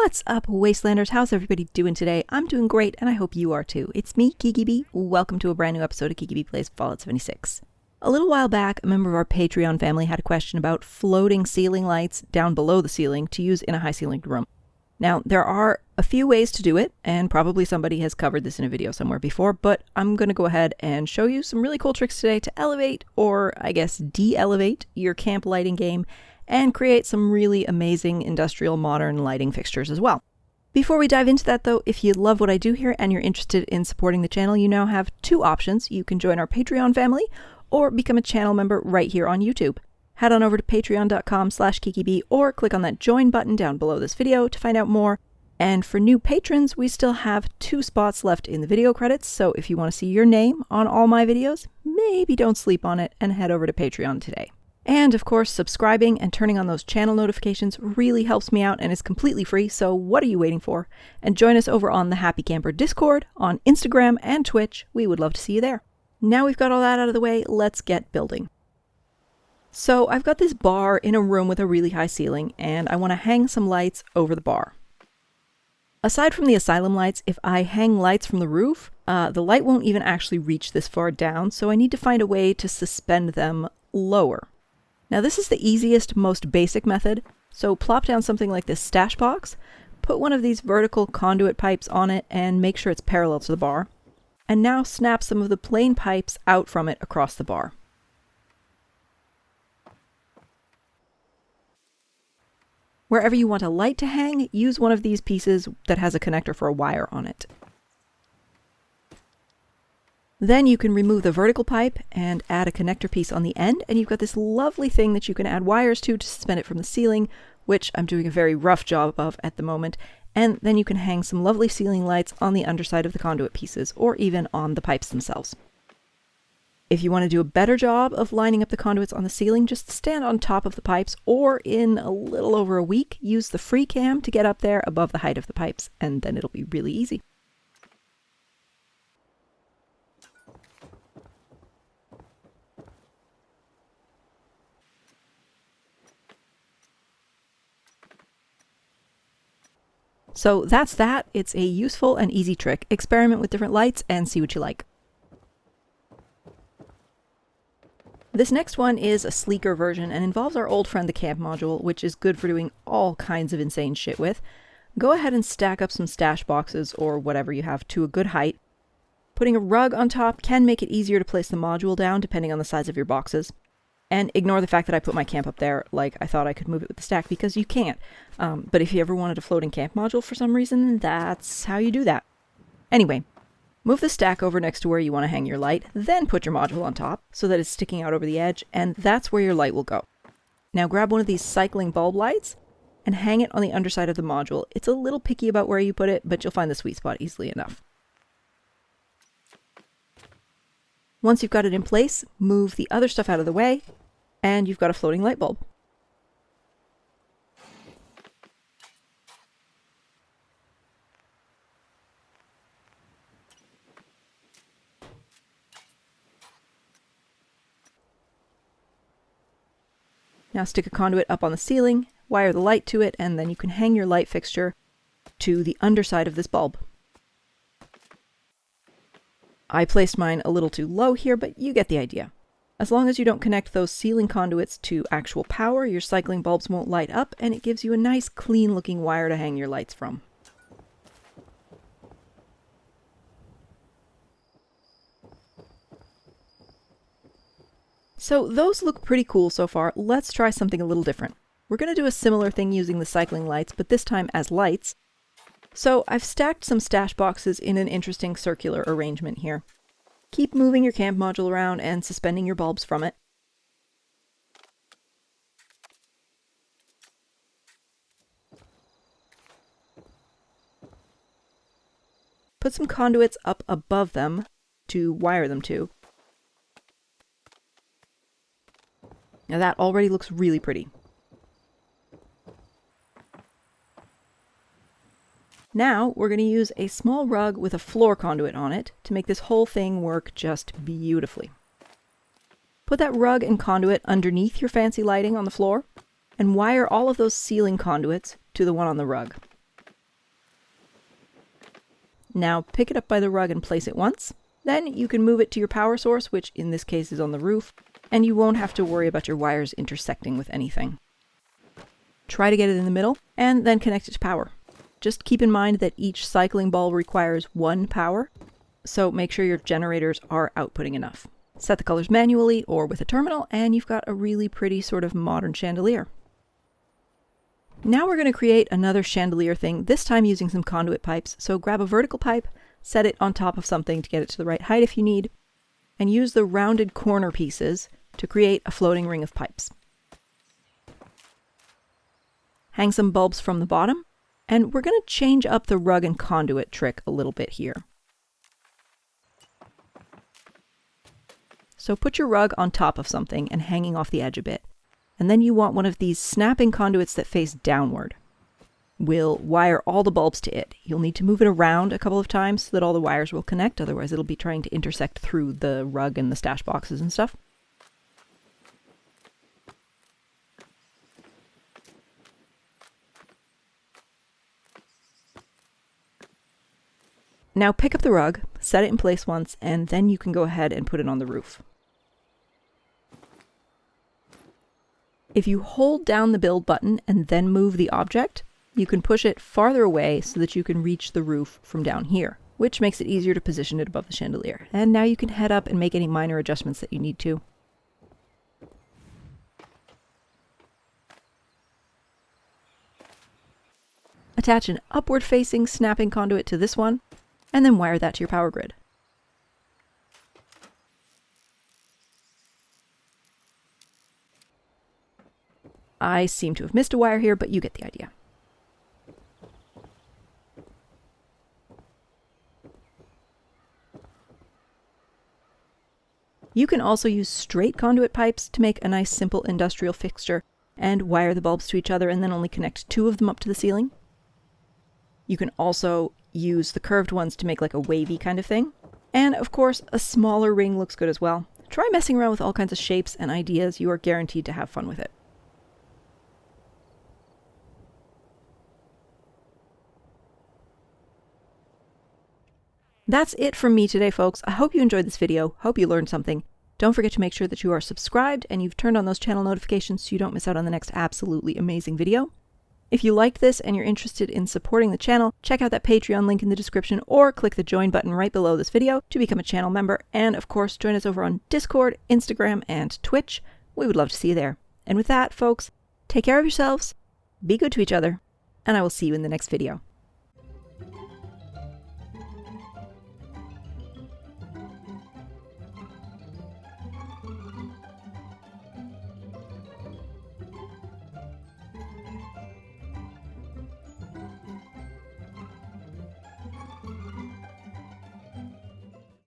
What's up, Wastelanders? How's everybody doing today? I'm doing great, and I hope you are too. It's me, Kiki B. Welcome to a brand new episode of Kiki B Plays Fallout 76. A little while back, a member of our Patreon family had a question about floating ceiling lights down below the ceiling to use in a high-ceilinged room. Now, there are a few ways to do it, and probably somebody has covered this in a video somewhere before, but I'm going to go ahead and show you some really cool tricks today to elevate, or I guess de-elevate, your camp lighting game, and create some really amazing industrial modern lighting fixtures as well. Before we dive into that though, if you love what I do here and you're interested in supporting the channel, you now have two options. You can join our Patreon family or become a channel member right here on YouTube. Head on over to patreon.com/KikiB or click on that join button down below this video to find out more. And for new patrons, we still have 2 spots left in the video credits, so if you want to see your name on all my videos, maybe don't sleep on it and head over to Patreon today. And of course, subscribing and turning on those channel notifications really helps me out and is completely free, so what are you waiting for? And join us over on the Happy Camper Discord, on Instagram and Twitch. We would love to see you there. Now we've got all that out of the way, let's get building. So I've got this bar in a room with a really high ceiling, and I want to hang some lights over the bar. Aside from the asylum lights, if I hang lights from the roof, the light won't even actually reach this far down, so I need to find a way to suspend them lower. Now this is the easiest, most basic method, so plop down something like this stash box, put one of these vertical conduit pipes on it and make sure it's parallel to the bar, and now snap some of the plain pipes out from it across the bar. Wherever you want a light to hang, use one of these pieces that has a connector for a wire on it. Then you can remove the vertical pipe and add a connector piece on the end, and you've got this lovely thing that you can add wires to suspend it from the ceiling, which I'm doing a very rough job of at the moment, and then you can hang some lovely ceiling lights on the underside of the conduit pieces, or even on the pipes themselves. If you want to do a better job of lining up the conduits on the ceiling, just stand on top of the pipes, or in a little over a week, use the free cam to get up there above the height of the pipes, and then it'll be really easy. So that's that. It's a useful and easy trick. Experiment with different lights and see what you like. This next one is a sleeker version and involves our old friend the C.A.M.P module, which is good for doing all kinds of insane shit with. Go ahead and stack up some stash boxes or whatever you have to a good height. Putting a rug on top can make it easier to place the module down depending on the size of your boxes. And ignore the fact that I put my camp up there like I thought I could move it with the stack, because you can't. But if you ever wanted a floating camp module for some reason, that's how you do that. Anyway, move the stack over next to where you want to hang your light, then put your module on top so that it's sticking out over the edge, and that's where your light will go. Now grab one of these cycling bulb lights and hang it on the underside of the module. It's a little picky about where you put it, but you'll find the sweet spot easily enough. Once you've got it in place, move the other stuff out of the way, and you've got a floating light bulb. Now stick a conduit up on the ceiling, wire the light to it, and then you can hang your light fixture to the underside of this bulb. I placed mine a little too low here, but you get the idea. As long as you don't connect those ceiling conduits to actual power, your cycling bulbs won't light up, and it gives you a nice clean looking wire to hang your lights from. So those look pretty cool so far. Let's try something a little different. We're going to do a similar thing using the cycling lights, but this time as lights. So I've stacked some stash boxes in an interesting circular arrangement here. Keep moving your camp module around and suspending your bulbs from it. Put some conduits up above them to wire them to. Now that already looks really pretty. Now we're going to use a small rug with a floor conduit on it to make this whole thing work just beautifully. Put that rug and conduit underneath your fancy lighting on the floor, and wire all of those ceiling conduits to the one on the rug. Now pick it up by the rug and place it once. Then you can move it to your power source, which in this case is on the roof, and you won't have to worry about your wires intersecting with anything. Try to get it in the middle, and then connect it to power. Just keep in mind that each cycling bulb requires 1 power, so make sure your generators are outputting enough. Set the colors manually or with a terminal, and you've got a really pretty sort of modern chandelier. Now we're going to create another chandelier thing, this time using some conduit pipes. So grab a vertical pipe, set it on top of something to get it to the right height if you need, and use the rounded corner pieces to create a floating ring of pipes. Hang some bulbs from the bottom, and we're going to change up the rug and conduit trick a little bit here. So put your rug on top of something and hanging off the edge a bit. And then you want one of these snapping conduits that face downward. We'll wire all the bulbs to it. You'll need to move it around a couple of times so that all the wires will connect, otherwise it'll be trying to intersect through the rug and the stash boxes and stuff. Now pick up the rug, set it in place once, and then you can go ahead and put it on the roof. If you hold down the build button and then move the object, you can push it farther away so that you can reach the roof from down here, which makes it easier to position it above the chandelier. And now you can head up and make any minor adjustments that you need to. Attach an upward-facing snapping conduit to this one, and then wire that to your power grid. I seem to have missed a wire here, but you get the idea. You can also use straight conduit pipes to make a nice simple industrial fixture and wire the bulbs to each other and then only connect 2 of them up to the ceiling. You can also use the curved ones to make like a wavy kind of thing. And of course, a smaller ring looks good as well. Try messing around with all kinds of shapes and ideas. You are guaranteed to have fun with it. That's it from me today, folks. I hope you enjoyed this video. Hope you learned something. Don't forget to make sure that you are subscribed and you've turned on those channel notifications so you don't miss out on the next absolutely amazing video. If you liked this and you're interested in supporting the channel, check out that Patreon link in the description or click the join button right below this video to become a channel member. And of course, join us over on Discord, Instagram, and Twitch. We would love to see you there. And with that, folks, take care of yourselves, be good to each other, and I will see you in the next video.